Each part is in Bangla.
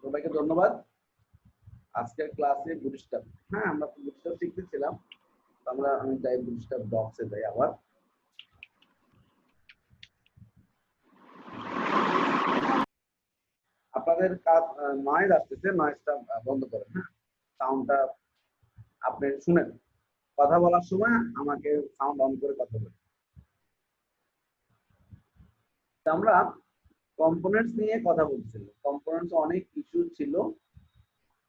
সবাইকে ধন্যবাদ। আজকের ক্লাসে বুটস্ট্র্যাপ, হ্যাঁ আমরা বুটস্ট্র্যাপ শিখতেছিলাম। আমি যাই বুটস্ট্র্যাপ বক্সে যাই আবার। আপনাদের কাজ নয়েজ আসতেছে, নয়েজটা বন্ধ করেন, হ্যাঁ সাউন্ডটা আপনি শুনেন। কথা বলার সময় আমাকে সাউন্ড অন করে কথা বলেন। আমরা কম্পোনেন্টস নিয়ে কথা বলছিলাম। কম্পোনেন্টস অনেক ইস্যু ছিল,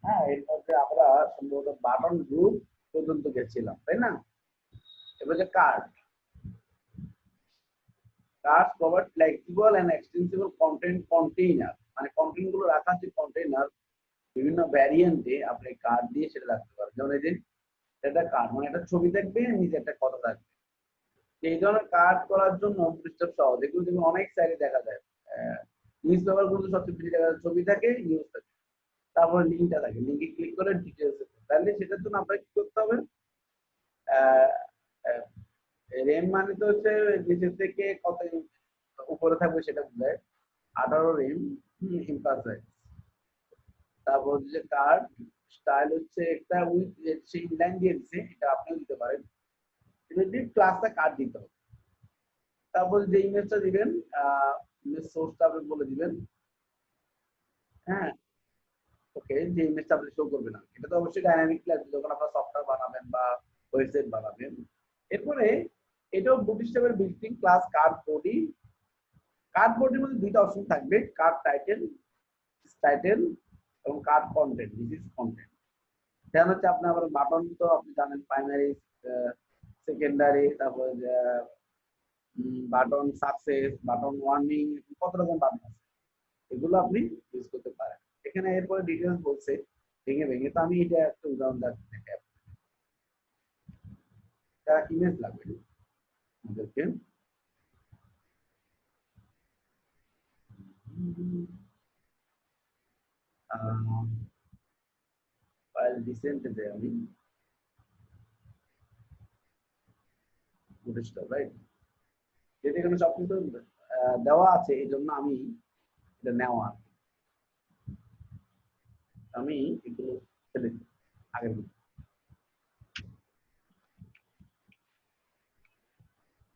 হ্যাঁ এর মধ্যে আমরা সম্ভবত বাটন গ্রুপ পর্যন্ত গেছিলাম, তাই না? এবার যে card provide flexible and extensible content container, মানে কন্টেন্ট গুলো রাখার যে কন্টেইনার বিভিন্ন ভ্যারিয়েন্টে আপনি কার্ড দিয়ে সেটা রাখতে পারেন। যেমন এই যে এটা কার্ড, মানে একটা ছবি থাকবে, নিচে একটা কথা থাকবে। এই ধরনের কার্ড করার জন্য বুটস্ট্র্যাপ সহজ। এগুলো যেমন অনেক সাইটে দেখা যায়। নিউজ পেপার গুলো সবচেয়ে বেশি দেখা যায়, ছবি থাকে, নিউজ থাকে, তারপরে লিঙ্কটা থাকে, লিঙ্কে ক্লিক করে ডিটেলস। তাহলে সেটার জন্য আপনাকে কি করতে হবে? রেম মানে তো হচ্ছে নিচের থেকে কত উপরে থাকবে সেটা বোঝায়। 18 রেম ইম্পালসাইজ। তারপর হচ্ছে কার্ড স্টাইল হচ্ছে একটা উইথ সেই লাইন দিয়ে দিচ্ছে, এটা আপনিও দিতে পারেন। যদি ক্লাসটা কার্ড দিতে হবে। তারপর যে ইমেজটা দিবেন, ইমেজ সোর্সটা আপনি বলে দিবেন। হ্যাঁ ওকে, যে ইমেজটা আপনি শো করবে না, এটা তো অবশ্যই ডাইনামিক লাগবে যখন আপনারা সফটওয়্যার বানাবেন বা ওয়েবসাইট বানাবেন। এরপরে এটাও বুটস্ট্র্যাপের built in class card body. Card বডির মধ্যে দুইটা অপশন থাকবে, কার্ড টাইটেল এবং card content, this is content. যেমন হচ্ছে আপনি আবার বাটন তো আপনি জানেন, প্রাইমারি, সেকেন্ডারি, তারপরে বাটন সাকসেস, বাটন ওয়ার্নিং, কত রকম বাটন আছে, এগুলো আপনি ইউজ করতে পারেন। এখানে এরপরে ডিটেলস বলছে ভেঙে ভেঙে, তো আমি এটা একটা উদাহরণ দেখাচ্ছি। একটা ইমেজ লাগবে আমাদেরকে। ফাইল রিসেন্টে দেয় আমি বুটস্ট্র্যাপ, রাইট? যেটা এখানে সবকিছু দেওয়া আছে, এই জন্য আমি এটা নেওয়া, আমি এগুলো ফেলে দিই আগের মতো।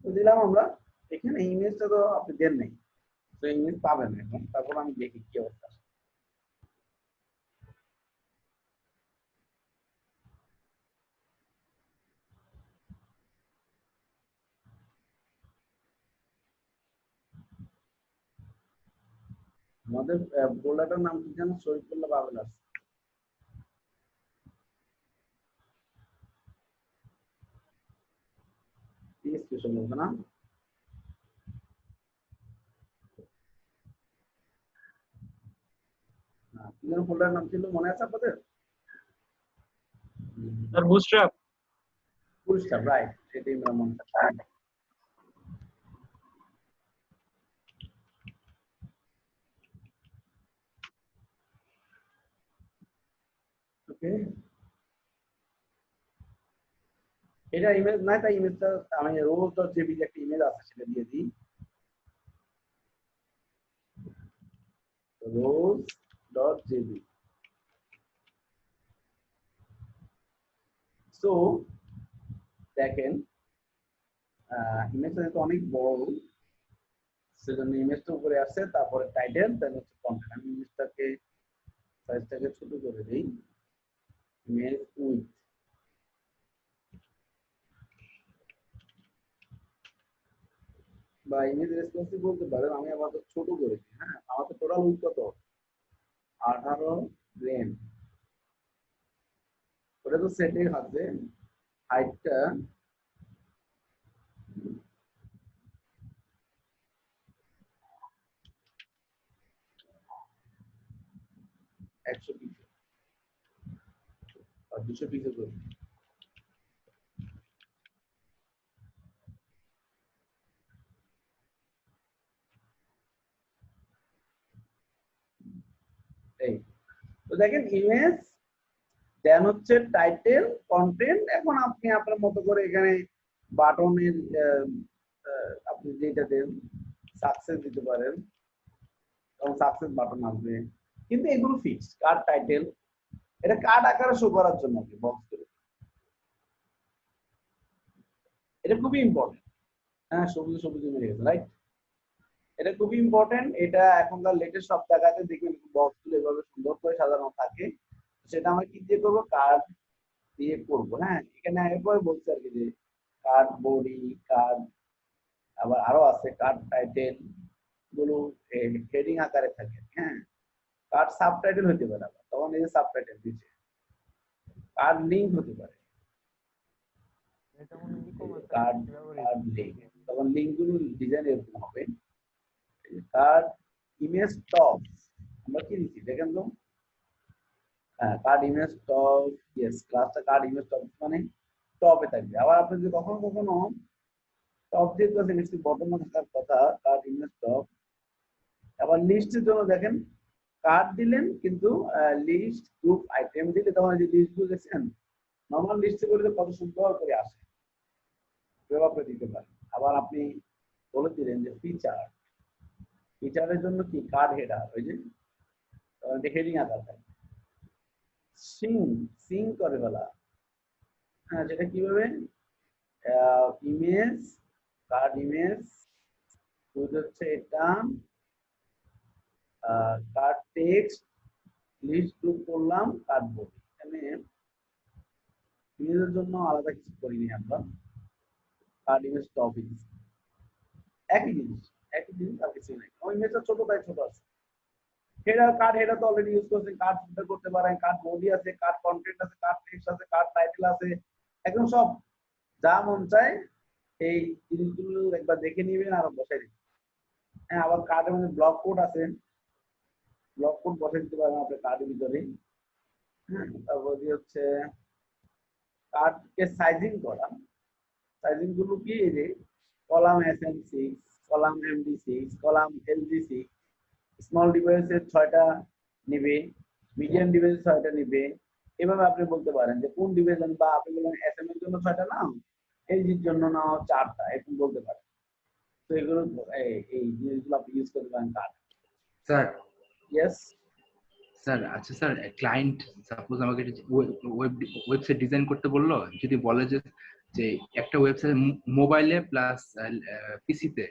তো দিলাম আমরা। এখানে ইমেজটা তো আপনি দেন নাই, তো ইমেজ পাবেন এখন। তারপর আমি দেখি কি অবস্থা। আমাদের ফোল্ডারটার নাম কি জানো? শরীফুল্লাহ বাবুলাস। পিএসপি সম্ভবত না? কি যেন ফোল্ডার নাম ছিল, মনে আছে আপনাদের? Sir bootstrap. বুটস্ট্র্যাপ, রাইট, সেটাই আমার মনে আছে। ওকে, এটা ইমেজ না, তাই ইমেজটা আমি rose.jpg একটা ইমেজ আছে, সেটা দিয়ে দিই। rose.jpg। সো দেখেন, ইমেজটা যেহেতু অনেক বড়, সেজন্য ইমেজটা উপরে আসছে, তারপরে টাইটেল, দেন হচ্ছে কন্টেন্ট। আমি ইমেজটাকে সাইজটাকে ছোট করে দিই। ইমেজ উইথ, বা ইমেজ রেসপন্সিভ বলতে পারেন। আমি আবার ছোট করে দিই। হ্যাঁ, আমার তো টোটাল উইথ কত? 18 রেম। ওটা তো সেটে আছে। হাইটটা 100 পিক্সেল আর 200 পিক্সেল করে। এই তো দেখেন ইমেজ, দেন হচ্ছে টাইটেল, কন্টেন্ট। এখন আপনি আপনার মতো করে এখানে বাটনের আপনি যেটা দেন, সাকসেস দিতে পারেন, এবং সাকসেস বাটন আসবে। কিন্তু এগুলো ফিক্সড। কার্ড টাইটেল এটা কার্ড আকারে শো করার জন্য কি বক্স করে, এটা খুবই ইম্পর্টেন্ট। হ্যাঁ, সবুজ সবুজ মিলে গেছে, রাইট? এটা খুবই ইম্পর্টেন্ট। এটা এখনকার লেটেস্ট সব জায়গাতে দেখবেন বক্স গুলো এভাবে সুন্দর করে সাজানো থাকে। সেটা আমরা কি দিয়ে করবো? কার্ড দিয়ে করবো। হ্যাঁ, এখানে এরপরে বলছে আর কি যে কার্ড বডি, কার্ড আবার আরো আছে কার্ড টাইটেল গুলো হেডিং আকারে থাকে। হ্যাঁ, কার্ড সাবটাইটেল হতে পারে, আবার তখন এই যে সাবটাইটেল দিচ্ছে। কার্ড লিংক হতে পারে, এটা মনে হয় ই-কমার্স কার্ড কার্ড লিংক, তখন লিংক গুলো ডিজাইন এরকম হবে। কার্ড ইমেজ টপ আমরা কি দিচ্ছি দেখেন তো। হ্যাঁ, কার্ড ইমেজ টপ, ইয়েস, ক্লাসটা কার্ড ইমেজ টপ মানে টপে থাকবে। আবার আপনি যদি কখনো কখনো টপ দিয়ে তো নিশ্চয়ই বটমে থাকার কথা, কার্ড ইমেজ টপ। আবার লিস্টের জন্য দেখেন কার্ড দিলেন কিন্তু লিস্ট গ্রুপ আইটেম দিলে তখন যে লিস্ট গুলো দেখছেন নরমাল লিস্টে করলে কত সুন্দর করে আসে, আপনি দিতে পারেন। আবার আপনি বলে দিলেন যে ফিচার, ফিচারের জন্য কি কার্ড হেডার, ওই যে হেডিং আকার থাকে। সিং সিং করে ফেলা, হ্যাঁ, যেটা কিভাবে ইমেজ, কার্ড ইমেজ হচ্ছে এটা, কার্ড টেক্সট লিস্ট গ্রুপ করলাম, কার্ড বডি। এখানে ইমেজের জন্য আলাদা কিছু করিনি আমরা, কার্ড ইমেজ টপিক একই জিনিস, একই জিনিস, আর কিছু নেই। ওই ইমেজটা ছোট তাই ছোট আছে। হেডার, কার্ড হেডার তো অলরেডি ইউজ করছেন, কার্ড ফুটার করতে পারেন, কার্ড বডি আছে, কার্ড কন্টেন্ট আছে, কার্ড টেক্সট আছে, কার্ড টাইটেল আছে, একদম সব যা মন চায় এই জিনিসগুলো একবার দেখে নিবেন আর বসাই দিবেন। হ্যাঁ, আবার কার্ডের মধ্যে ব্লক কোড আছে, ব্লক কোড বসাই দিতে পারেন আপনি কার্ডের ভিতরে। হ্যাঁ, তারপর হচ্ছে কার্ডকে সাইজিং করা। সাইজিং গুলো কি, এই যে column SM6, column MD6, column LG6, small ডিভাইসের 6টা নিবে, মিডিয়াম ডিভাইসের 6টা নিবে। এভাবে আপনি বলতে পারেন যে কোন ডিভাইস, বা আপনি বলেন SM এর জন্য 6টা নাও, LG-র জন্য নাও 4টা, এরকম বলতে পারেন। তো এগুলো এই জিনিসগুলো আপনি ইউজ করতে পারেন কার্ড। স্যার, ইয়েস স্যার, আচ্ছা স্যার, ক্লায়েন্ট সাপোজ আমাকে ওয়েবসাইট ডিজাইন করতে বললো, যদি বলে যে যে একটা ওয়েবসাইট মোবাইলে প্লাস পিসিতে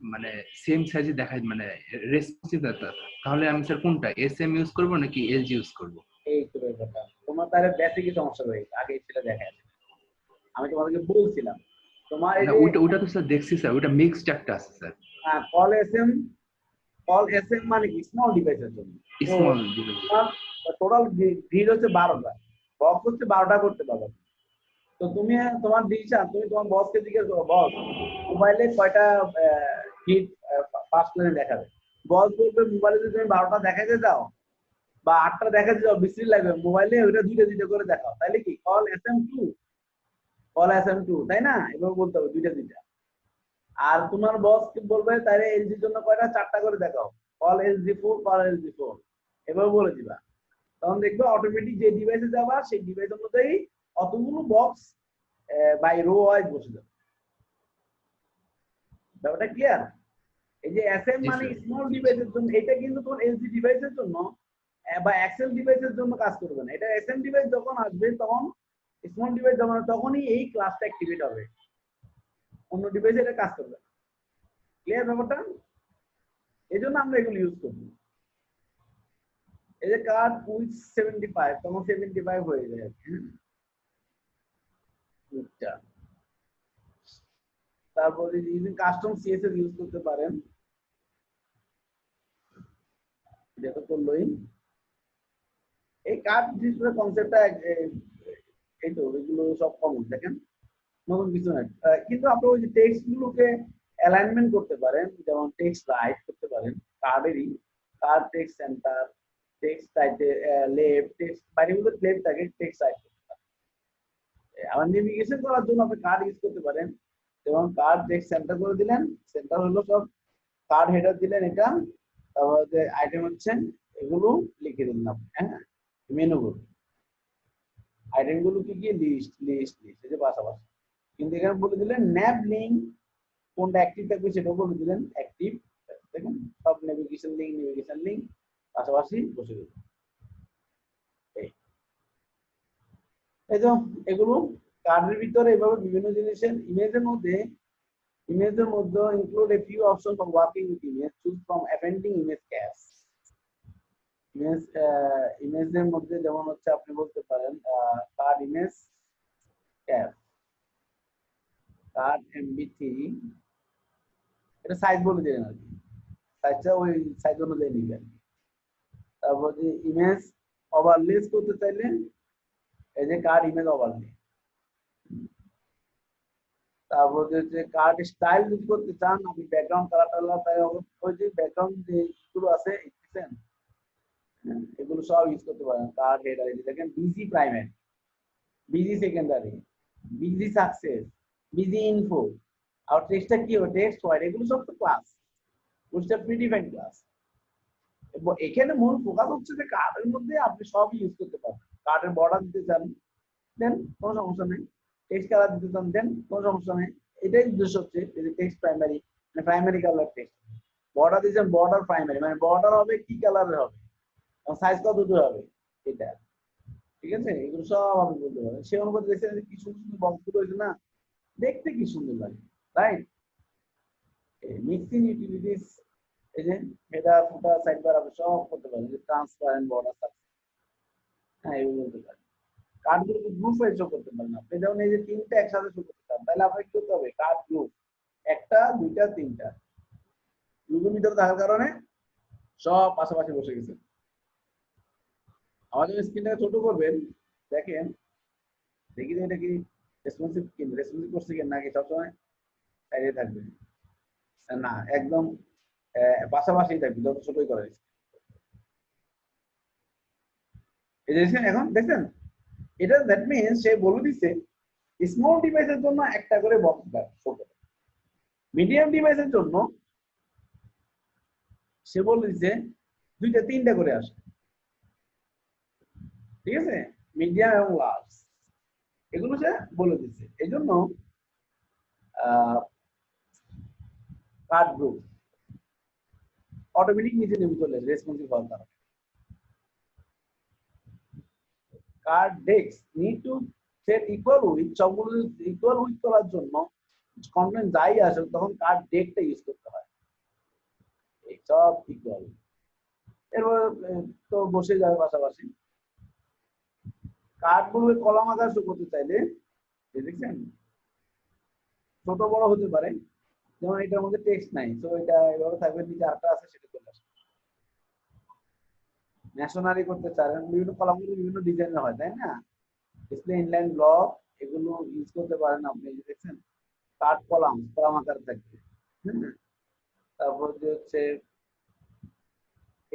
মানে সেম সাইজে দেখায়, মানে রেসপন্সিভ, তাহলে আমি স্যার কোনটা SM ইউজ করব নাকি LG ইউজ করব? এই তো ব্যাপারটা, তোমার তাহলে বেসিকই সমস্যা রয়েছে, আগে সেটা দেখা যাচ্ছে। আমি তোমাদেরকে বলছিলাম তোমার এই না, যে ওইটা তো স্যার দেখছি স্যার, ওইটা মিক্সড একটা আছে sir. Call SM, call SM মানে কি স্মল ডিভাইসের জন্য। তো স্মল ডিভাইস। টোটাল ভিড হচ্ছে 12টা, বক্স হচ্ছে 12টা করতে পারবে। তো তুমি তোমার ডিসিশন, তুমি তোমার বসকে জিজ্ঞেস করো, বস মোবাইলে কয়টা হিট পাস করে দেখাবে। বস বলবে মোবাইলে যদি তুমি 12টা দেখাতে যাও বা 8টা দেখাতে যাও বিশ্রী লাগবে, মোবাইলে ওইটা দুইটা দুইটা করে দেখাও, তাইলে কি কল SM2, কল SM2, তাই না? এভাবে বলতে হবে দুইটা দুইটা। আর তোমার বস কি বলবে, তাহলে LG-র জন্য কয়টা, 4টা করে দেখাও, কল LG4, কল LG4, এভাবে বলে দিবা। তখন দেখবে অটোমেটিক যে ডিভাইসে যাবা সেই ডিভাইস অনুযায়ী অতগুলো বক্স বাই রো ওয়াইজ বসে যাবে। ব্যাপারটা ক্লিয়ার? এই যে SM মানে স্মল ডিভাইসের জন্য, এটা কিন্তু তোমার LG ডিভাইসের জন্য বা এক্সেল ডিভাইসের জন্য কাজ করবে না। এটা SM ডিভাইস যখন আসবে তখন, স্মল ডিভাইস যখন তখনই এই ক্লাসটা অ্যাক্টিভেট হবে, অন্য ডিভাইসে এটা কাজ করবে না। ক্লিয়ার ব্যাপারটা? এই জন্য আমরা এগুলো ইউজ করি। এই যে কার্ড উইথ 75, তখন 75 হয়ে যায় আর কি। তারপরে ইউজিং কাস্টম CSS ইউজ করতে পারেন, যেটা করলোই। এই কার্ড জিনিসগুলোর কনসেপ্টটা এই তো, এগুলো সব কমন, দেখেন নতুন কিছু নাই। কিন্তু আপনি ওই যে টেক্সট গুলোকে অ্যালাইনমেন্ট করতে পারেন, যেমন টেক্সট রাইট করতে পারেন কার্ডেরই, কার্ড টেক্সট সেন্টার, টেক্সট টাইটে লেফট, টেক্সট বাইরে মধ্যে লেফট থাকে, টেক্সট রাইট করতে পারেন। আবার নেভিগেশন করার জন্য আপনি কার্ড ইউজ করতে পারেন, যেমন কার্ড টেক্সট সেন্টার করে দিলেন, সেন্টার হলো সব, কার্ড হেডার দিলেন এটা, তারপর যে আইটেম হচ্ছে এগুলো লিখে দিলেন আপনি। হ্যাঁ, মেনুগুলো আইটেম গুলো কি কি, লিস্ট লিস্ট লিস্ট, এই যে পাশাপাশি। কিন্তু এখানে বলে দিলেন ন্যাব লিঙ্ক কোনটা অ্যাক্টিভ থাকবে সেটাও বলে দিলেন অ্যাক্টিভ। দেখেন সব নেভিগেশন লিঙ্ক, নেভিগেশন লিঙ্ক, পাশাপাশি বসে গেল। এই তো এগুলো কার্ডের ভিতরে এভাবে বিভিন্ন জিনিসের ইমেজের মধ্যে include a few option for working with image, choose from appending image cache. ইমেজের মধ্যে যেমন হচ্ছে আপনি বলতে পারেন card image cache, card MB three, এটা সাইজ বলে দিলেন আর কি, সাইজটা ওই সাইজ অনুযায়ী নিবেন। তারপর যে ইমেজ ওভারলেস করতে চাইলে এই যে কার্ড ইমেজ ওভারলে। তারপর যে কার্ড স্টাইল ইউজ করতে চান আপনি, ব্যাকগ্রাউন্ড কালার তাই ওই যে ব্যাকগ্রাউন্ড যে গুলো আছে দেখছেন, এগুলো সব ইউজ করতে পারেন। কার্ড হেডার দেখেন, BG primary, BG secondary, BG success, BG info, আর টেক্সটটা কি হবে, টেক্সট হোয়াইট, এগুলো সব তো ক্লাস, ওটা প্রিডিফাইন্ড ক্লাস। এখানে মূল ফোকাস হচ্ছে যে কার্ডের মধ্যে আপনি সব ইউজ করতে পারবেন। কার্ডের বর্ডার দিতে চান দেন কোনো সমস্যা নেই, টেক্সট কালার দিতে চান দেন কোনো সমস্যা নেই। এটাই উদ্দেশ্য হচ্ছে যে টেক্সট প্রাইমারি মানে প্রাইমারি কালার টেক্সট, বর্ডার দিয়েছেন বর্ডার প্রাইমারি মানে বর্ডার হবে কি কালারের হবে, সাইজ কত দূর হবে এটা, ঠিক আছে। এগুলো সব আপনি বলতে পারেন। সে অনুপাতে দেখছেন কি সুন্দর সুন্দর বক্সগুলো হয়েছে না, দেখতে কি সুন্দর লাগে, রাইট। মিক্সিং ইউটিলিটিস, এই যে হেডার ফুটার সাইড বার আপনি সব করতে পারেন, যে ট্রান্সপারেন্ট বর্ডার সাকসেস, হ্যাঁ এগুলো বলতে পারেন। কার্ডগুলোকে গ্রুপ ওয়াইজ শো করতে পারেন আপনি, যেমন এই যে তিনটা একসাথে শো করতে চান তাহলে আপনাকে কি করতে হবে, কার্ড গ্রুপ একটা দুইটা তিনটা গ্রুপের ভিতরে থাকার কারণে সব পাশাপাশি বসে গেছে। আমাদের স্ক্রিনটাকে ছোট করবেন, দেখেন দেখি যে এটা কি রেসপন্সিভ করছে কি নাকি সবসময় সাইডে থাকবে, না একদম পাশাপাশি থাকবে যত ছোটই করা হয়েছে। এই যে এখন দেখছেন, এটা দ্যাট মিনস সে বলে দিচ্ছে স্মল ডিভাইসের জন্য একটা করে বক্স শো করে, মিডিয়াম ডিভাইসের জন্য সে বলে দিচ্ছে দুইটা তিনটা করে আসে, ঠিক আছে, মিডিয়াম এবং লার্জ এগুলো সে বলে দিচ্ছে। এই জন্য কার্ড গ্রুপ অটোমেটিক নিচে নেমে চলে আসে রেসপন্সিভ হওয়ার কারণে। Card decks need to set equal with, সবগুলো ইকুয়াল উইথ করার জন্য কন্টেন্ট যাই আসে তখন কার্ড ডেকটা ইউজ করতে হয়, এই সব ইকুয়াল। এরপর তো বসে যাবে পাশাপাশি। কার্ডগুলো কলাম আকার শো করতে চাইলে দেখছেন ছোট বড় হতে পারে, যেমন এটার মধ্যে টেক্সট নাই তো এটা এভাবে থাকবে, নিচে আরেকটা আছে সেটা চলে আসবে। ন্যাশনালি করতে চান, বিভিন্ন কলামগুলো বিভিন্ন ডিজাইনের হয় তাই না, ডিসপ্লে ইনলাইন ব্লক এগুলো ইউজ করতে পারেন আপনি, দেখছেন কার্ড কলাম আকার থাকবে। তারপর যে হচ্ছে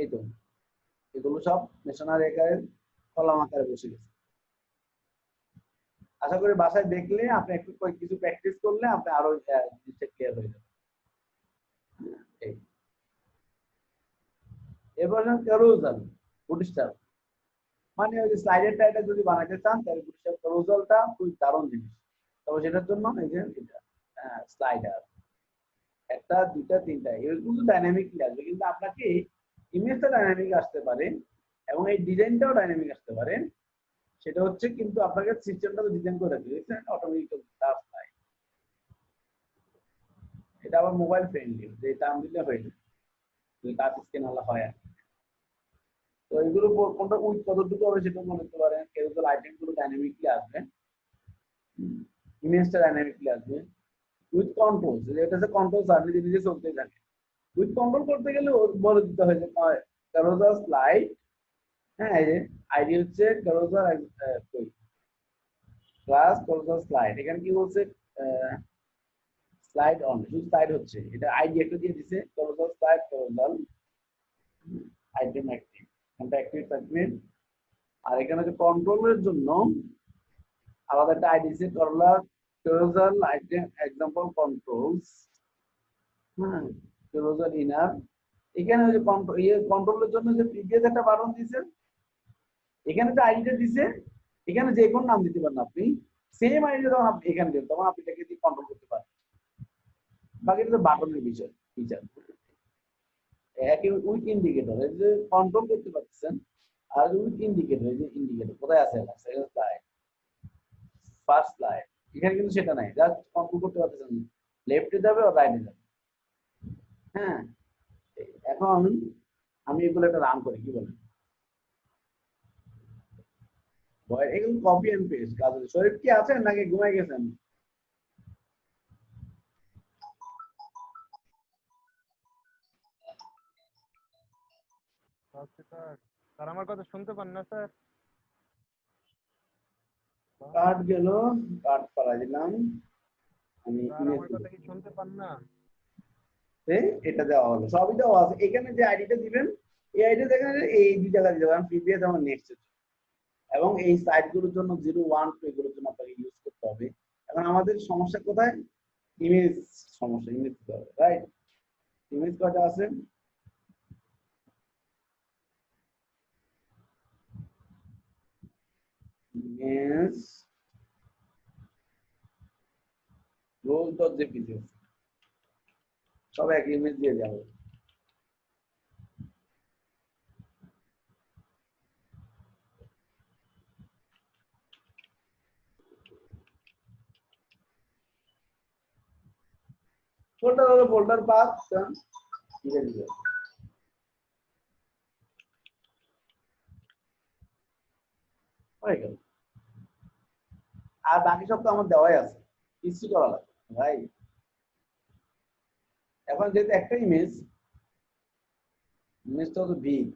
এই তো এগুলো সব ন্যাশনাল আকারের কলাম আকারে বসে গেছে। আশা করি বাসায় দেখলে আপনি একটু কিছু প্র্যাকটিস করলে আপনি আরো জিনিসটা ক্লিয়ার হয়ে যাবে। এবার ক্যারোজাল বুটস্ট্র্যাপ, মানে ওই স্লাইডের টাইটা যদি বানাতে চান তাহলে বুটস্ট্র্যাপ ক্যারোজালটা খুব দারুণ জিনিস। তবে সেটার জন্য এই যে এটা স্লাইডার একটা দুইটা তিনটা এগুলো ডাইনামিকলি আসবে, কিন্তু আপনাকে ইমেজটা ডাইনামিক আসতে পারে এবং এই ডিজাইনটাও ডাইনামিক আসতে পারে, সেটা হচ্ছে কিন্তু আপনাকে সিস্টেমটা ডিজাইন করে রাখবে অটোমেটিক টাচ নাই। এটা আবার মোবাইল ফ্রেন্ডলি, যে টার্ম দিলে হয়ে যায়, টাচ স্ক্রিন আলা হয় আর। তো এগুলো কোনটা উইথ কতটুকু হবে সেটা বলতে পারেন। কেউগুলো আইটেমগুলো ডাইনামিকলি আসবে, ইমেজটা ডাইনামিকলি আসবে উইথ কন্ট্রোল, এটা হচ্ছে কন্ট্রোল নিজে নিজে চলতে থাকে। উইথ কন্ট্রোল করতে গেলে বলে দিতে হয় যে ক্যারোজার স্লাইড, হ্যাঁ এই যে আইডি হচ্ছে ক্যারোজার ক্লাস ক্যারোজার স্লাইড, এখানে কি বলছে স্লাইড অন, শুধু স্লাইড হচ্ছে, এটা আইডি একটা দিয়ে দিছে ক্যারোজার স্লাইড ক্যারোজার আইটেম অ্যাক্টিভ, এটা অ্যাক্টিভ থাকবে। আর এখানে যে কন্ট্রোলের জন্য আলাদা একটা আইডি দিছে ক্যারোজার আইটেম এক্সাম্পল কন্ট্রোলস, হ্যাঁ ক্যারোজার ইনার। এখানে যে কন্ট্রোলের জন্য যে প্রিভিয়াস একটা বাটন দিয়েছে, এখানে যে আইডিটা দিছে এখানে যে কোন নাম দিতে পারেন আপনি, সেম আইডিটা তখন আপনি এখানে দেন, তখন আপনি এটাকে দিয়ে কন্ট্রোল করতে পারেন। বাকি এটা বাটনের বিষয় ফিচার। একই উইথ ইন্ডিকেটর, এই যে কন্ট্রোল করতে পারতেছেন, আর উইথ ইন্ডিকেটর, এই যে ইন্ডিকেটর কোথায় আছে, সেকেন্ড স্লাইড, ফার্স্ট স্লাইড, এখানে কিন্তু সেটা নাই, জাস্ট কন্ট্রোল করতে পারতেছেন লেফটে যাবে আর রাইটে যাবে। হ্যাঁ, এখন আমি এগুলো একটা রান করি, কি বলেন? এগুলো কপি এন্ড পেস্ট কাজ হচ্ছে। শরীফ কি আছেন নাকি ঘুমাই গেছেন? আচ্ছা স্যার, স্যার আমার কথা শুনতে পান না স্যার? কার্ড গেল, কার্ড পালাই দিলাম আমি, স্যার আমার কথা কি শুনতে পান না? এটা দেওয়া হলো, সবই দেওয়া আছে এখানে। যে আইডিটা দিবেন, এই আইডি দেখেন, এই দুই জায়গা দিতে পারেন, প্রিভিয়াস এবং নেক্সট, এবং এই সাইটগুলোর জন্য 0, 1, 2 এগুলোর জন্য আপনাকে ইউজ করতে হবে। এখন আমাদের সমস্যা কোথায়? ইমেজ সমস্যা, ইমেজ দিতে হবে, রাইট? ইমেজ কয়টা আছে? ইমেজ roles.jpg সব এক ইমেজ দিয়ে যাবে। ফোল্ডার হলো ফোল্ডার পাথ, ঠিক আছে, হয়ে গেল। আর বাকি সব তো আমার দেওয়াই আছে, কিছু করা লাগবে ভাই। এখন যেহেতু একটা ইমেজ, ইমেজটা হতো বিগ,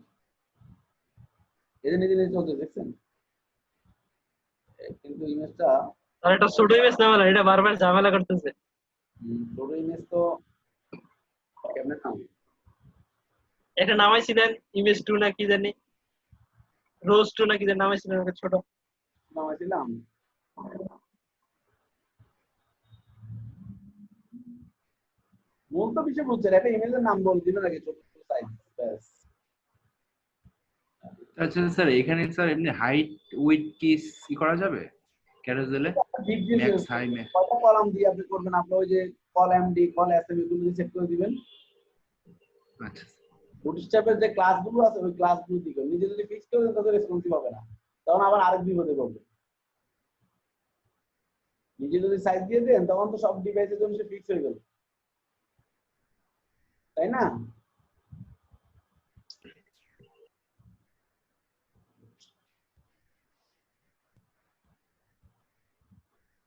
এই যে নিজে নিজে চলতে দেখছেন, কিন্তু ইমেজটা আর এটা ছোট ইমেজ না, বলে এটা বারবার ঝামেলা করতেছে। ছোট ইমেজ তো কেমনে নাম, এটা নামাইছিলেন ইমেজ 2 না কি জানি, রোজ 2 না কি জানি নামাইছিলেন, ওকে ছোট। নামাইছিলাম। মূল তো বিষয় বুঝছেন, একটা ইমেজের নাম বলে দিবেন আগে, ছোট ছোট সাইজ, ব্যাস। আচ্ছা স্যার, এখানে স্যার এমনি হাইট উইডথ কি করা যাবে ক্যারোজেলে? Max high max? কয়টা কলাম দিয়ে আপনি করবেন, আপনার ওই যে কল এমডি, কল এসএম এগুলো সেট করে দিবেন। আচ্ছা বুটস্ট্র্যাপের যে ক্লাসগুলো আছে, ওই ক্লাসগুলো দিবেন। নিজে যদি ফিক্স করে দেন তাহলে রেসপন্সিভ হবে না, তখন আবার আরেক বিপদে পড়বে। নিজে যদি সাইজ দিয়ে দেন, তখন তো সব ডিভাইসের জন্য সে ফিক্স হয়ে গেল, তাই না?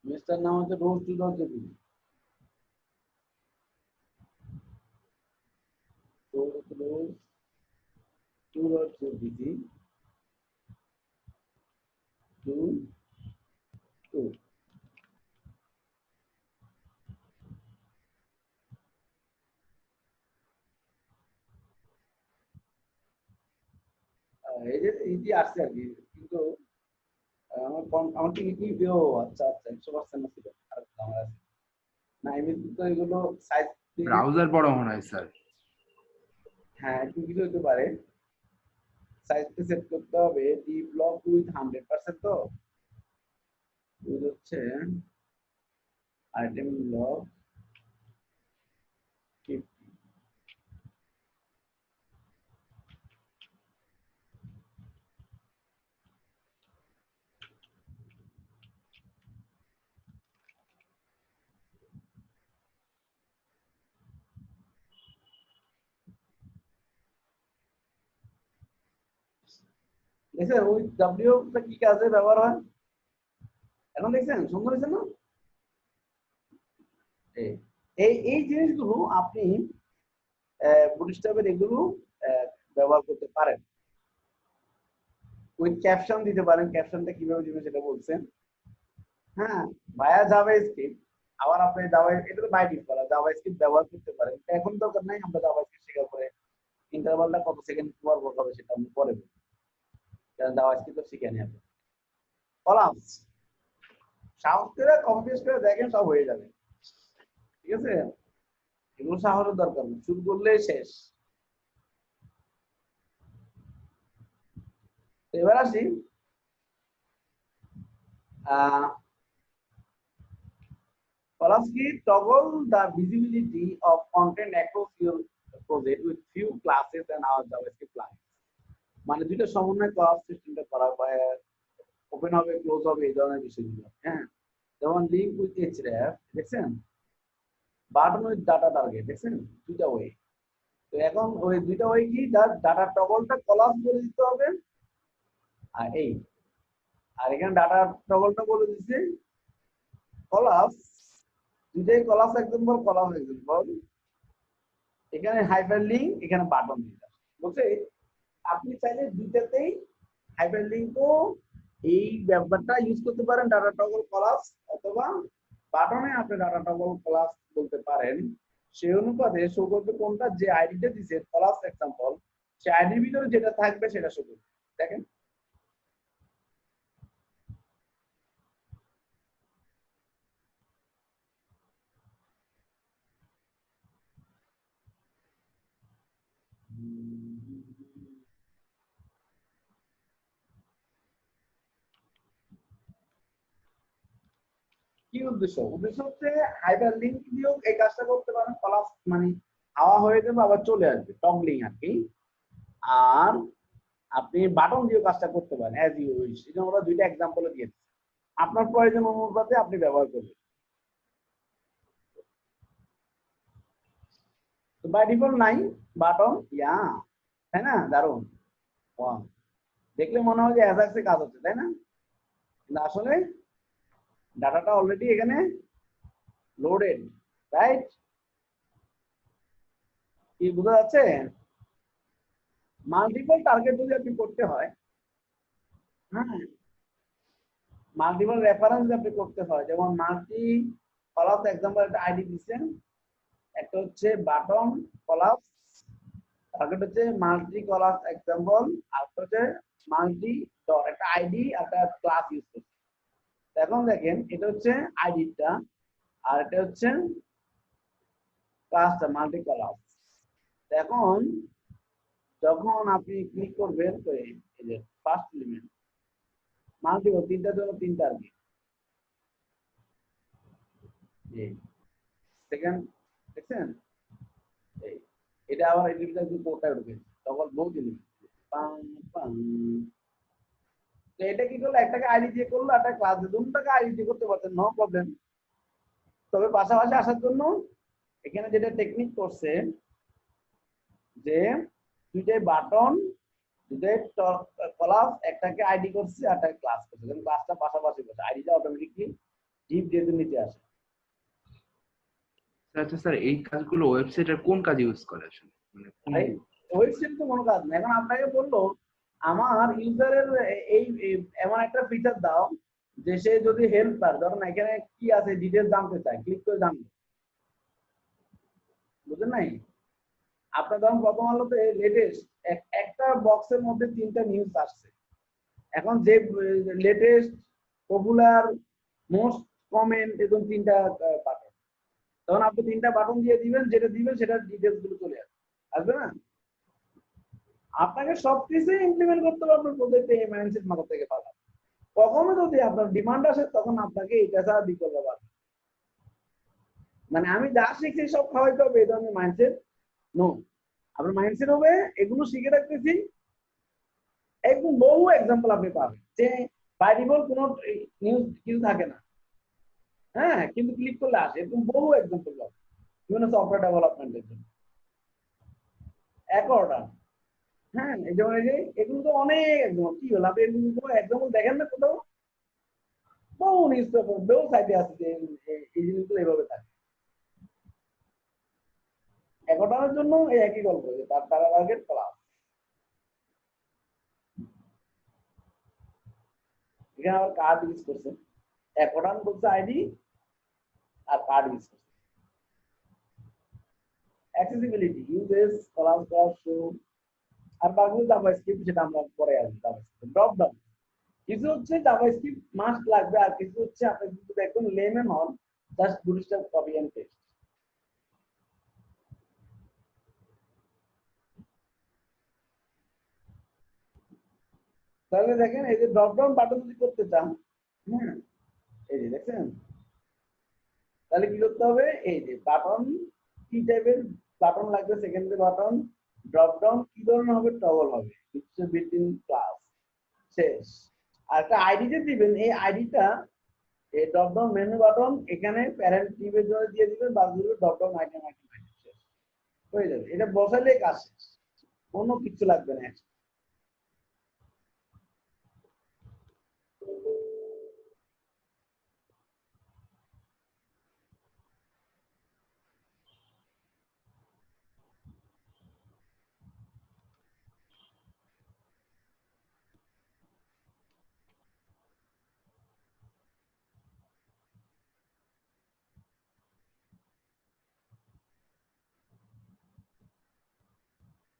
মিস্টার নাম হচ্ছে rose two dot J P, rose two dot J P, two two. এই যে এইটি আসছে আর কি, কিন্তু আমার কি ও আচ্ছা আচ্ছা 100% না ছিল, আর আমার আছে না, এমনি তো এগুলো সাইজ, ব্রাউজার বড় মনে হয় স্যার। হ্যাঁ একটু কিছু হতে পারে। সাইজটা সেট করতে হবে ডি ব্লক উইথ 100%, তো হচ্ছে আইটেম ব্লক 50। দেখছেন ওই ডাব্লিউ টা কি কাজে ব্যবহার হয়, এখন দেখছেন সুন্দর হয়েছে না? এই এই জিনিসগুলো আপনি বুটস্ট্র্যাপের এগুলো ব্যবহার করতে পারেন। ওই ক্যাপশন দিতে পারেন, ক্যাপশনটা কিভাবে দিবেন সেটা বলছেন। হ্যাঁ, ভায়া জাভাস্ক্রিপ্ট, আবার আপনি জাভা, এটা তো বাই ডিফল্ট করা, জাভাস্ক্রিপ্ট ব্যবহার করতে পারেন। এখন দরকার নাই, আমরা জাভাস্ক্রিপ্ট শেখার পরে ইন্টারভালটা কত সেকেন্ড ব্যবহার হবে সেটা আমি পরে বলবো, কারণ জাভাস্ক্রিপ্ট তো শিখে নিয়ে কলামস সাহস করে কম্পিউটার করে দেখেন, সব হয়ে যাবে, ঠিক আছে? এগুলো সাহসের দরকার নেই, শুরু করলে শেষ। এবার আসি columns কি toggle the visibility of content across your project with few classes and our JavaScript client মানে দুইটা সমন্বয় ক্লাস সিস্টেমটা করা হয় ওপেন হবে ক্লোজ হবে এই ধরনের বিষয়গুলো হ্যাঁ যেমন লিংক উইথ href দেখছেন বাটন উইথ ডাটা টার্গেট দেখছেন দুইটা ওয়ে তো এখন ওই দুইটা ওয়ে কি ডাটা টগলটা কলাস বলে দিতে হবে আর এই আর এখানে ডাটা টগলটা বলে দিচ্ছে কলাস দুইটাই কলাস এক্সাম্পল কলাস এক্সাম্পল এখানে হাইপারলিংক এখানে বাটন দিতে বলছে আপনি চাইলে দুইটাতেই হাইপারলিংকও এই ব্যাপারটা ইউজ করতে পারেন ডাটা টগল ক্লাস অথবা বাটনে আপনি ডাটা টগল ক্লাস বলতে পারেন সেই অনুপাতে শো করবে কোনটা যে আইডিটা দিছে ক্লাস এক্সাম্পল সেই আইডির ভিতরে যেটা থাকবে সেটা শো করবে দেখেন কি উদ্দেশ্য উদ্দেশ্য হচ্ছে হাইপারলিংক দিয়েও এই কাজটা করতে পারেন ক্লাস মানে হাওয়া হয়ে যাবে আবার চলে আসবে টগলিং আর কি আর আপনি বাটন দিয়েও কাজটা করতে পারেন অ্যাজ ইউ উইশ এটা আমরা দুইটা এক্সাম্পল দিয়েছি আপনার প্রয়োজন অনুপাতে আপনি ব্যবহার করবেন তো বাই ডিফল্ট নাই বাটন ইয়া তাই না দারুন দেখলে মনে হয় যে অ্যাজাক্সে কাজ হচ্ছে তাই না কিন্তু আসলে ডাটাটা অলরেডি এখানে লোডেড রাইট কি বোঝা যাচ্ছে মাল্টিপল টার্গেট যদি আপনি করতে হয় হ্যাঁ মাল্টিপল রেফারেন্স আপনি করতে হয় যেমন মাল্টি কলাস এক্সাম্পল একটা আইডি দিচ্ছেন একটা হচ্ছে বাটন কলাস টার্গেট হচ্ছে মাল্টি কলাস এক্সাম্পল আর হচ্ছে মাল্টি ডট একটা আইডি একটা ক্লাস ইউজ করছে এখন দেখেন এটা হচ্ছে আইডিটা আর এটা হচ্ছে ক্লাসটা মাল্টি কলাস এখন যখন আপনি ক্লিক করবেন তো এই যে ফার্স্ট এলিমেন্ট মাল্টিপল তিনটার জন্য তিনটা আর কি সেকেন্ড দেখছেন এই এটা আবার এর ভিতরে যে কোডটা ঢুকে তখন বহু এলিমেন্ট তো এটা কি করলো একটাকে আইডি দিয়ে করলো একটা ক্লাস দিয়ে দুটোটাকে আইডি দিয়ে করতে পারতেন নো প্রবলেম তবে পাশাপাশি আসার জন্য এখানে যেটা টেকনিক করছে যে দুইটাই বাটন দুইটাই ক্লাস একটাকে আইডি করছে আর একটা ক্লাস করছে কারণ ক্লাসটা পাশাপাশি করছে আইডিটা অটোমেটিকলি ডিপ দিয়ে নিচে আসে আচ্ছা স্যার এই কাজগুলো ওয়েবসাইটের কোন কাজে ইউজ করে আসলে মানে ওয়েবসাইট তো কোনো কাজ না এখন আপনাকে বললো আমার ইউজারের এই এমন একটা ফিচার দাও যে সে যদি হেল্প পার ধরুন এখানে কি আছে ডিটেলস জানতে চায় ক্লিক করে জানবে বুঝলেন নাই আপনার ধরুন প্রথম আলোতে লেটেস্ট একটা বক্সের মধ্যে তিনটা নিউজ আসছে এখন যে লেটেস্ট পপুলার মোস্ট কমেন্ট এবং তিনটা বাটন তখন আপনি তিনটা বাটন দিয়ে দিবেন যেটা দিবেন সেটার ডিটেলস গুলো চলে আসবে না আপনাকে সবকিছু ইমপ্লিমেন্ট করতে হবে আপনার প্রজেক্টে এই মাইন্ডসেট মাথা থেকে পাওয়া কখনো যদি আপনার ডিমান্ড আসে তখন আপনাকে এটা ছাড়া বিকল্প পাবেন মানে আমি যা শিখছি সব খাওয়াইতে হবে এই ধরনের মাইন্ডসেট নো আপনার মাইন্ডসেট হবে এগুলো শিখে রাখতেছি একদম বহু এক্সাম্পল আপনি পাবেন যে বাই ডিফল্ট কোনো নিউজ কিছু থাকে না হ্যাঁ কিন্তু ক্লিক করলে আসে এরকম বহু এক্সাম্পল পাবেন বিভিন্ন সফটওয়্যার ডেভেলপমেন্টের জন্য এক অর্ডার হ্যাঁ এই যেমন এই যে এগুলো তো অনেক একদম কি হলো আপনি এগুলো এক্সাম্পল দেখেন না কোথাও বহু নিউজ পেপার বহু সাইটে আছে যে এই জিনিসগুলো এইভাবে থাকে এক অর্ডারের জন্য এই একই গল্প যে তার টাকা টার্গেট ক্লাস এখানে আবার কার্ড ইউজ করছে এক অর্ডার বলছে আইডি আর কার্ড ইউজ করছে accessibility uses class class show আর বাকিগুলো জাভাস্ক্রিপ্ট যেটা আমরা পরে আসবো জাভাস্ক্রিপ্ট ড্রপ ডাউন কিছু হচ্ছে জাভাস্ক্রিপ্ট মাস্ট লাগবে আর কিছু হচ্ছে আপনি যদি একদম লেমেন হন just bootstrap copy and paste তাহলে দেখেন এই যে ড্রপ ডাউন বাটন যদি করতে চান হ্যাঁ এই যে দেখেন তাহলে কি করতে হবে এই যে বাটন কি টাইপের বাটন লাগবে, সেকেন্ডারি বাটন, ড্রপ ডাউন কি ধরনের হবে, টগল হবে, বিল্ট-ইন ক্লাস, শেষ। আর একটা আইডি যে দিবেন, এই আইডিটা এই ড্রপ ডাউন মেনু বাটন এখানে প্যারেন্ট টিপের জন্য দিয়ে দিবেন, বাকিগুলো ড্রপ ডাউন আইটেম শেষ হয়ে যাবে। এটা বসালে কাজ শেষ, কোনো কিছু লাগবে না।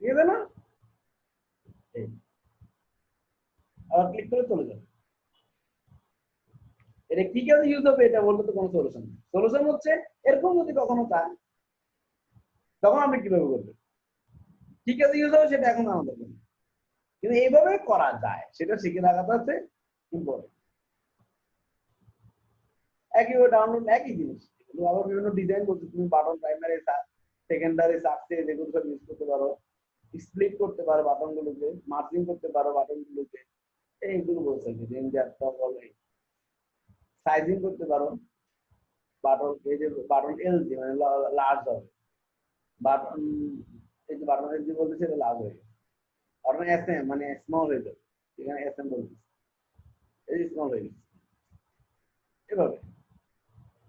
ঠিক আছে না? আবার ক্লিক করে চলে যাবে। এটা কি কাজে ইউজ হবে এটা বললে তো কোনো সলিউশন নেই। সলিউশন হচ্ছে এরকম যদি কখনো চান তখন আপনি কিভাবে করবেন, ঠিক আছে ইউজ হবে সেটা এখন আমাদের জন্য, কিন্তু এইভাবে করা যায় সেটা শিখে রাখাটা হচ্ছে ইম্পর্টেন্ট। একইভাবে ডাউনলোড একই জিনিস, কিন্তু আবার বিভিন্ন ডিজাইন করতে তুমি বাটন প্রাইমারি সেকেন্ডারি সাকসেস এগুলো সব ইউজ করতে পারো, স্প্লিট করতে পারো বাটনগুলোকে, মার্জিং করতে পারো বাটনগুলোকে, এইগুলো বলছে যে রেঞ্জার টগল সাইজিং করতে পারো বাটন, এই যে বাটন এলজি মানে লার্জ হবে, বাটন এই যে বাটন এলজি বলতে সেটা লার্জ হয়ে গেছে, বাটন এসএম মানে স্মল হয়ে যাবে, এখানে এসএম বলতে এই স্মল হয়ে গেছে এভাবে।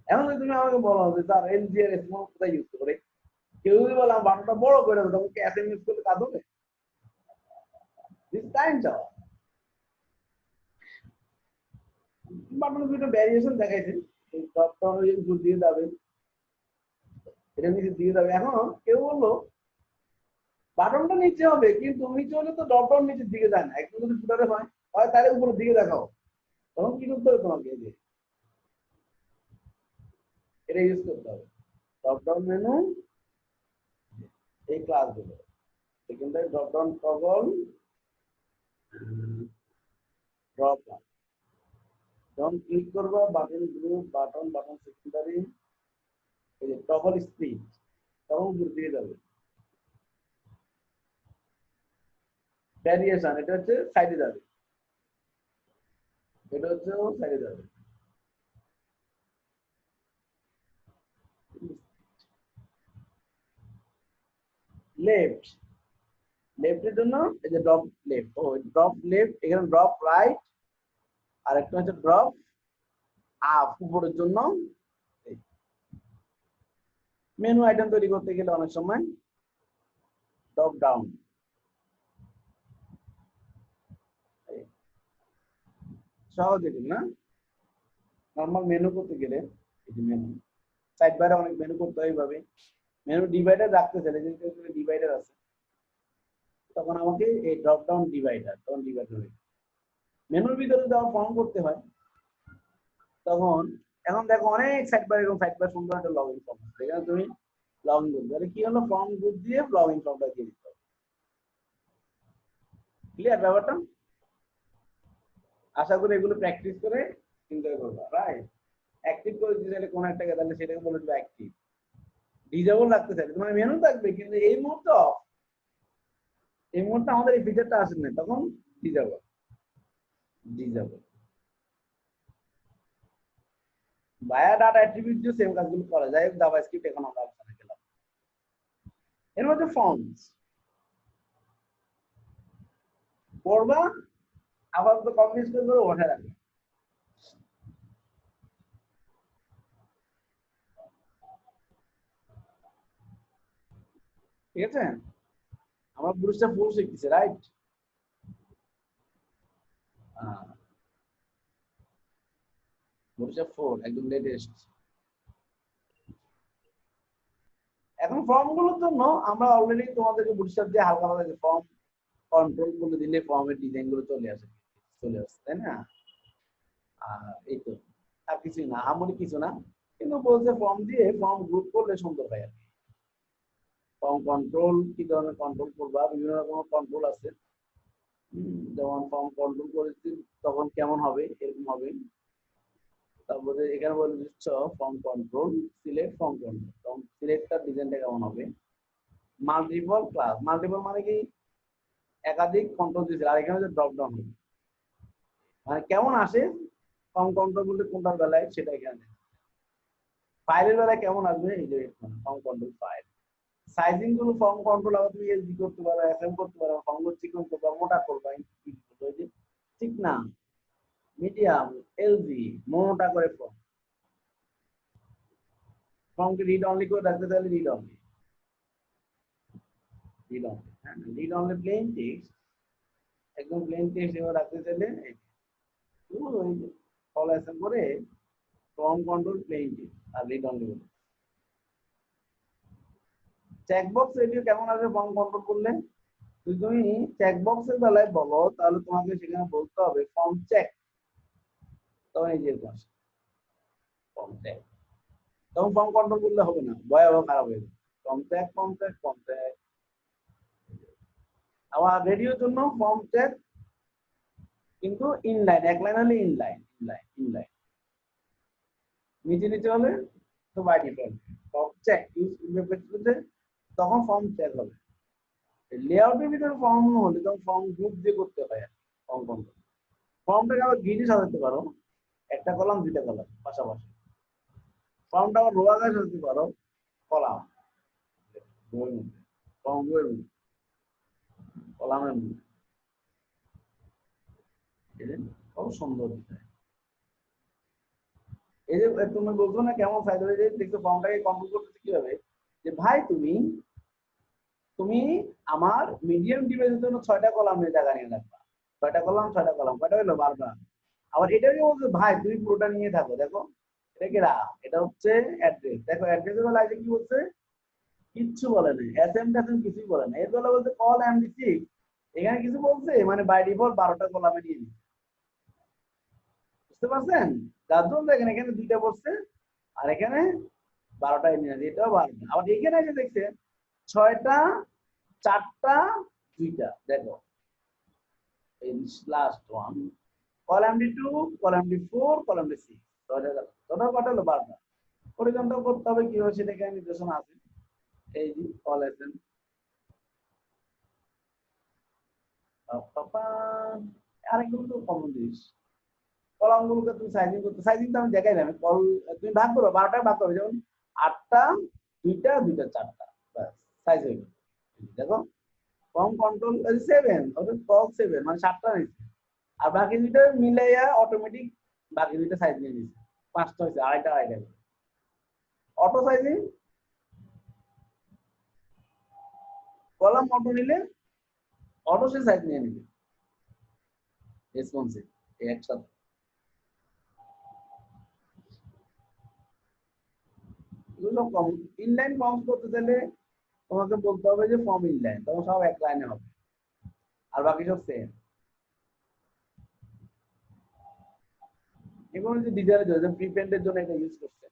এখন যদি তুমি আমাকে বলো যে স্যার এলজি আর স্মল কোথায় ইউজ করে, কেউ যদি বলে বাটনটা বড় করে দেবো তখন কি এসএম ইউজ করলে কাজ হবে? দিস টাইম চাওয়া বাটনের দুটো ভ্যারিয়েশন দেখাইছে, এই ড্রপ ডাউন দিয়ে যাবে, এটা নিচে দিয়ে যাবে। এখন কেউ বললো বাটনটা নিচে হবে, কিন্তু নিচে হলে তো ড্রপ ডাউন নিচের দিকে যায় না, একটু যদি ফুটারে হয় তাহলে উপরের দিকে দেখাও, তখন কি করতে হবে তোমাকে, এই যে এটা ইউজ করতে হবে ড্রপ ডাউন মেনু, এই ক্লাসগুলো secondary drop down toggle drop down, যখন ক্লিক করবো button group button button secondary এই যে টগল স্প্লিট, তখন উপর দিকে যাবে। ভ্যারিয়েশন এটা হচ্ছে সাইডে যাবে, এটা হচ্ছে সাইডে যাবে। লেফট, লেফটের জন্য এই যে ড্রপ লেফট, ও ড্রপ লেফট, এখানে ড্রপ রাইট, আর একটা হচ্ছে ড্রপ আপ উপরের জন্য। মেনু আইটেম তৈরি করতে গেলে অনেক সময় ড্রপ ডাউন, সহজ এগুলো না, নর্মাল মেনু করতে গেলে এই যে মেনু সাইড বারে অনেক মেনু করতে হয় এইভাবে, মেনু ডিভাইডার রাখতে চাইলে যেহেতু ডিভাইডার আছে তখন আমাকে এই ড্রপ ডাউন ডিভাইডার, তখন ডিভাইডার হয়ে মেনুর ভিতরে যখন ফর্ম করতে হয় তখন, এখন দেখো অনেক সাইড বার এরকম সাইড বার সুন্দর একটা লগ ইন ফর্ম, এখানে তুমি লগ ইন করবে, তাহলে কি হলো ফর্ম গ্রুপ দিয়ে লগ ইন ফর্মটা দিয়ে দিতে হবে। ক্লিয়ার ব্যাপারটা? আশা করি এগুলো প্র্যাকটিস করে চিন্তা করবা, রাইট? অ্যাক্টিভ করে দিতে চাইলে কোনো একটাকে, তাহলে সেটাকে বলে দেবে অ্যাক্টিভ। ডিজেবল রাখতে চাইলে তোমার মেনু থাকবে কিন্তু এই মুহূর্তে অফ, এই মুহূর্তে আমাদের এই ফিচারটা আসেন না, তখন ডিজেবল ডিজেবল। বায়া ডাটা অ্যাট্রিবিউট দিয়ে সেম কাজগুলো করা যায়, জাভাস্ক্রিপ্ট এখন আমরা আলোচনা করলাম। এর মধ্যে ফর্মস পড়বা, আবার তো কমপ্লিট করে ওঠা রাখবে। ঠিক আছে, আমরা পুরুষটা ফুল শিখতেছি, রাইট? পুরুষটা ফোর একদম লেটেস্ট। এখন ফর্ম গুলোর জন্য আমরা অলরেডি তোমাদেরকে বুটস্ট্র্যাপ দিয়ে হালকা পাতলা ফর্ম কন্ট্রোল করে দিলে ফর্মের ডিজাইন গুলো চলে আসে, তাই না? আর এই তো আর কিছুই না, আমার কিছু না, কিন্তু বলছে ফর্ম দিয়ে ফর্ম গ্রুপ করলে সুন্দর হয় আর কি। ফর্ম কন্ট্রোল কি ধরনের কন্ট্রোল করবা, বিভিন্ন রকমের কন্ট্রোল আছে, যেমন ফর্ম কন্ট্রোল করেছি তখন কেমন হবে, এরকম হবে। তারপরে এখানে বলে দিচ্ছ form control select form control, সিলেক্টটার ডিজাইনটা কেমন হবে, মাল্টিপল ক্লাস, মাল্টিপল মানে কি একাধিক কন্ট্রোল দিয়েছে, আর এখানে ড্রপ ডাউন হবে, মানে কেমন আসে ফর্ম কন্ট্রোল বলতে কোনটার বেলায় সেটা এখানে। ফাইলের বেলায় কেমন আসবে, এই যে ফর্ম কন্ট্রোল ফাইল। সাইজিং গুলো ফর্ম কন্ট্রোল আবার তুমি এসডি করতে পারো, এফএম করতে পারো, ফর্ম চিকন করবা, মোটা করবা, ঠিক না, মিডিয়াম, এলজি, মোটা করে ফর্ম, ফর্মকে রিড অনলি করে রাখতে চাইলে রিড অনলি, রিড অনলি, হ্যাঁ রিড অনলি প্লেন টেক্সট, একদম প্লেন টেক্সট এবার রাখতে চাইলে কল অ্যাসাইন করে ফর্ম কন্ট্রোল প্লেন টেক্সট আর রিড অনলি বলে। চেকবক্স রেডিও কেমন আসবে ফর্ম কন্ট্রোল করলে, যদি তুমি চেকবক্সের বেলায় বলো তাহলে তোমাকে সেখানে বলতে হবে ফর্ম চেক, তখন এই যে ফর্ম চেক, তখন ফর্ম কন্ট্রোল করলে হবে না, ভয়াবহ খারাপ হয়ে যাবে। Form check, form check, form check. আবার রেডিওর জন্য ফর্ম চেক কিন্তু ইনলাইন, এক লাইন হলে ইনলাইন, ইনলাইন নিচে নিচে হলে তো by default form check use, তখন ফর্ম চেক হবে। লেআউটের ভিতরে ফর্ম হলে তখন ফর্ম গ্রুপ দিয়ে করতে হয় ফর্ম কন্ট্রোল। ফর্মটাকে আবার গ্রিডে সাজাতে পারো, একটা কলাম দুইটা কলাম পাশাপাশি। ফর্মটা আবার রো আকারে সাজাতে পারো, কলাম বইয়ের মধ্যে, ফর্ম বইয়ের মধ্যে, কলামের মধ্যে, কত সুন্দর দেখায়। এই যে তুমি বলছো না কেমন সাইজ হয়ে যায়, দেখছো ফর্মটাকে কন্ট্রোল করতেছে কিভাবে, যে ভাই তুমি তুমি আমার মিডিয়াম ডিভাইসের জন্য 6টা কলামের জায়গা নিয়ে রাখবা, 6টা কলাম 6টা কলাম, কয়টা হলো 12টা। আবার এটাকে বলছে ভাই তুমি পুরোটা নিয়ে থাকো, দেখো এটা কি এটা হচ্ছে অ্যাড্রেস, দেখো অ্যাড্রেসের বেলা কি বলছে, কিচ্ছু বলে না, এসএম টেসএম কিছুই বলে না, এর বেলা বলছে কল এমডি6, এখানে কিছু বলছে, মানে বাই ডিফল্ট 12টা কলামে নিয়ে নিচ্ছে, বুঝতে পারছেন, যার জন্য দেখেন এখানে 2টা বলছে আর এখানে 12টাই নিয়ে নিচ্ছে, এটাও 12টা। আবার এখানে এসে দেখছেন 6টা 4টা 2টা, দেখো এই last one, col MD two, col MD four, col এমডি6, টোটাল কত হলো 12টা। পরিবর্তন করতে হবে কিভাবে সেটা এখানে নির্দেশনা আছে, এই যে কল এসএন আরেকগুলো তো কমন জিনিস, কলামগুলোকে তুমি সাইজিং করতে, সাইজিং তো আমি দেখাইলাম, কল তুমি ভাগ করো 12টা ভাগ করো, যেমন 8টা 2টা 2টা 4টা, ব্যাস সাইজ হয়ে গেল। দেখো ফর্ম কন্ট্রোল 7, অর্থাৎ কল 7 মানে 7টা নিচ্ছে, আর বাকি 2টা মিলাইয়া অটোমেটিক বাকি 2টা সাইজ নিয়ে নিচ্ছে, 5টা হয়েছে, আড়াইটা আড়াইটা। অটো সাইজিং, কলাম অটো নিলে অটো সে সাইজ নিয়ে নিবে, রেসপন্সিভ একসাথে। এগুলো কম, ইনলাইন ফর্ম করতে চাইলে তোমাকে বলতে হবে যে ফর্ম ইনলাইন, তখন সব এক লাইনে হবে, আর বাকি সব সেম। এগুলো যে ডিজাইনের জন্য, প্রিপেন্টের জন্য এটা ইউজ করছে,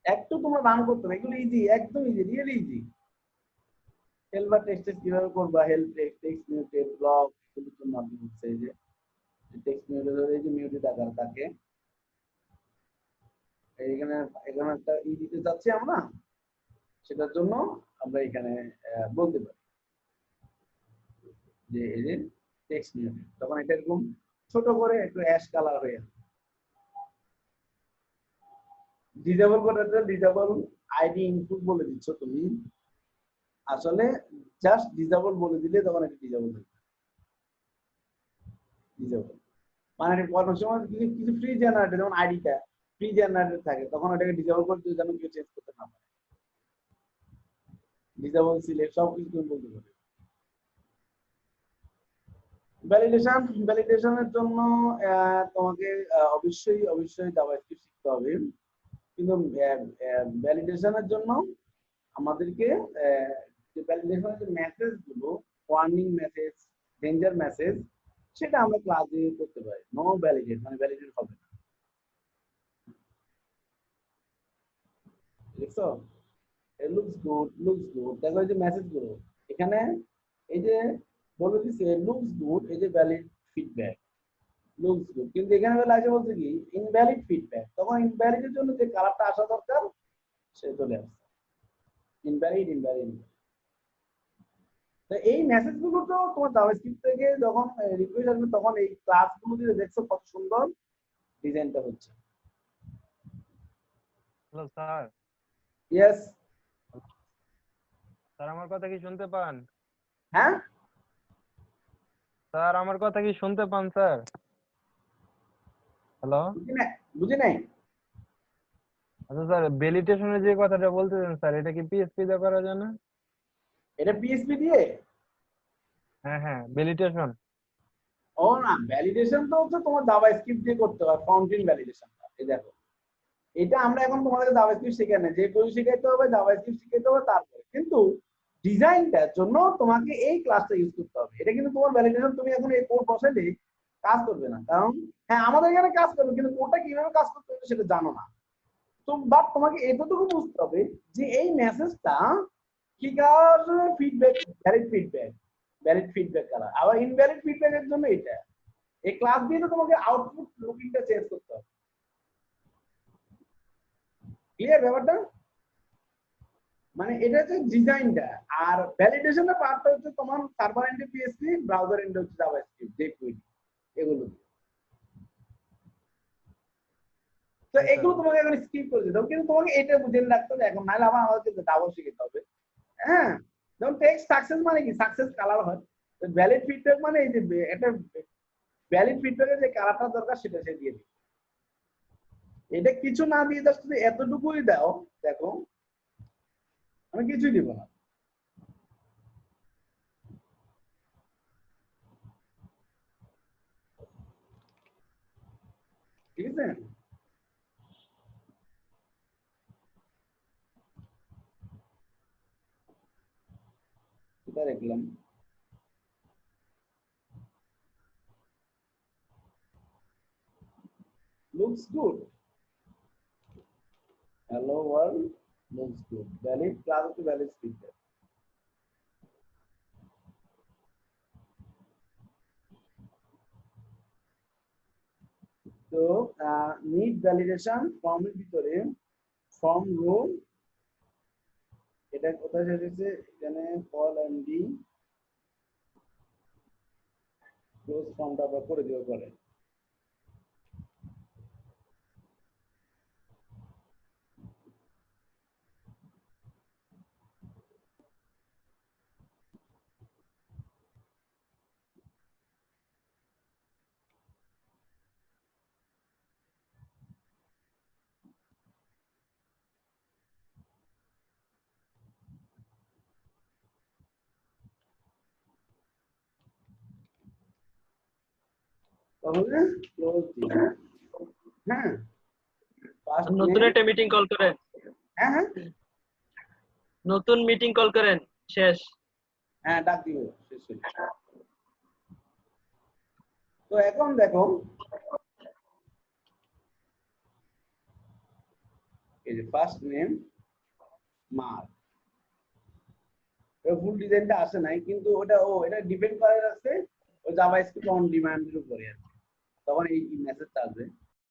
একটু তোমরা রান করতে হবে, এগুলো ইজি, একদম ইজি, রিয়েলি ইজি। হেল্প বা টেক্সট কিভাবে করবা, help text, text muted, block, এগুলোর জন্য আপনি হচ্ছে এই যে টেক্সট মিউটেড, এই যে মিউটেড আকার থাকে, এখানে এখানে একটা ই দিতে চাচ্ছি আমরা, সেটার জন্য আমরা এখানে বলতে পারি যে এই যে টেক্সট মিউটেড, তখন এটা এরকম ছোট করে একটু অ্যাশ কালার হয়ে যাবে। ডিসেবল করে ডিসেবল আইডি ইনপুট বলে দিচ্ছ তুমি, আসলে জাস্ট ডিসেবল বলে দিলে তখন এটা ডিসেবল হয়ে যাবে। ডিসেবল মানে কোনো সময় কিছু কিছু ফ্রি জেনারেটর, যেমন আইডিটা ফ্রি জেনারেটর থাকে, তখন ওটাকে ডিসেবল করে দিলে যেন কেউ চেঞ্জ করতে না পারে, ডিসেবল সিলেক্ট সব কিছু তুমি বলতে পারবে। ভ্যালিডেশন, ভ্যালিডেশনের জন্য তোমাকে অবশ্যই অবশ্যই জাভাস্ক্রিপ্ট শিখতে হবে, কিন্তু ভ্যালিডেশনের জন্য আমাদেরকে যে ভ্যালিডেশনের যে মেসেজ গুলো, ওয়ার্নিং মেসেজ, ডেঞ্জার মেসেজ, সেটা আমরা ক্লাসে করতে পারি। নো ভ্যালিডেট মানে ভ্যালিডেট হবে না, দেখছো, লুকস গুড, লুকস গুড, দেখো এই যে মেসেজ গুলো এখানে, এই যে বলে দিচ্ছে লুকস গুড, এই যে ভ্যালিড ফিডব্যাক, লুকস গুড, কিন্তু এখানে বেলা আছে বলছে কি ইনভ্যালিড ফিডব্যাক, তখন ইনভ্যালিডের জন্য যে কালারটা আসা দরকার সে চলে আসছে ইনভ্যালিড ইনভ্যালিড। তো এই মেসেজগুলো তো তোমার জাভাস্ক্রিপ্ট থেকে যখন রিকোয়েস্ট আসবে তখন এই ক্লাসগুলো দিয়ে দেখছো কত সুন্দর ডিজাইনটা হচ্ছে। Hello sir, yes. স্যার আমার কথা কি শুনতে পান? হ্যাঁ স্যার আমার কথা কি শুনতে পান স্যার? হ্যালো। বুঝি নাই। আচ্ছা স্যার, ভ্যালিডেশনের যে কথাটা বলতেছেন স্যার, এটা কি পিএসপি দিয়ে করা যায় না? এটা পিএসপি দিয়ে? হ্যাঁ হ্যাঁ, ভ্যালিডেশন। ও না, ভ্যালিডেশন তো হচ্ছে তোমার জাভাস্ক্রিপ্ট দিয়ে করতে হয়, ফ্রন্ট এন্ড ভ্যালিডেশনটা। এই দেখো, এটা আমরা এখন তোমাদেরকে জাভাস্ক্রিপ্ট শেখাই না, যে কোড শিখাইতে হবে জাভাস্ক্রিপ্ট শিখাইতে হবে তারপরে, কিন্তু ডিজাইনটার জন্য তোমাকে এই ক্লাসটা ইউজ করতে হবে। এটা কিন্তু তোমার ভ্যালিডেশন তুমি এখন এই কোড বসাইলে কাজ করবে না, কারণ হ্যাঁ আমাদের এখানে কাজ করবে কিন্তু কোডটা কিভাবে কাজ করতে হবে সেটা জানো না। তো বাট তোমাকে এতটুকু বুঝতে হবে যে এই মেসেজটা কি কার ফিডব্যাক, ভ্যালিড ফিডব্যাক কারা, আবার ইনভ্যালিড ফিডব্যাকের জন্য এটা এই ক্লাস দিয়ে তো তোমাকে আউটপুট লুকিংটা চেঞ্জ করতে হবে। ক্লিয়ার ব্যাপারটা? মানে এটা হচ্ছে ডিজাইনটা, আর ভ্যালিডেশনের পার্টটা হচ্ছে তোমার সার্ভার এন্ডে পিএসপি, ব্রাউজার এন্ডে হচ্ছে জাভাস্ক্রিপ্ট, যে কুইরি এগুলো। তো এগুলো তোমাকে এখন স্কিপ করে দিতে হবে, কিন্তু তোমাকে এটা বুঝে রাখতে হবে এখন, নাহলে আবার আমাদেরকে ডাবল শিখতে হবে। হ্যাঁ, যেমন টেক্সট সাকসেস মানে কি, সাকসেস কালার হয়, ভ্যালিড ফিডব্যাক মানে এই যে একটা ভ্যালিড ফিডব্যাকের যে কালারটা দরকার সেটা সে দিয়ে দিবে। এটা কিছু না দিয়ে জাস্ট যদি এতটুকুই দাও, দেখো আমি কিছুই দিব না, ঠিক আছে? এটা দেখলাম looks good, hello world looks good, valid class to valid feedback. তো নিড ভ্যালিডেশন ফর্মের ভিতরে ফর্ম রো, এটা কোথায় এসেছে, এখানে কল এমডি ক্লোজ ফর্মটা আবার করে দিও পরে। তাহলে ক্লোজ দিই। হ্যাঁ, ফার্স্ট নতুন একটা মিটিং কল করেন, হ্যাঁ হ্যাঁ নতুন মিটিং কল করেন, শেষ। হ্যাঁ ডাক দিও শেষ হয়ে গেছে। তো এখন দেখো এই যে ফার্স্ট নেম মার্ক, ফুল ডিজাইনটা আসে নাই, কিন্তু ওটা এটা ডিপেন্ড করে আছে ওই জাভাস্ক্রিপ্ট অন ডিমান্ডের উপরে আর কি। তখন এই মেসেজটা আসবে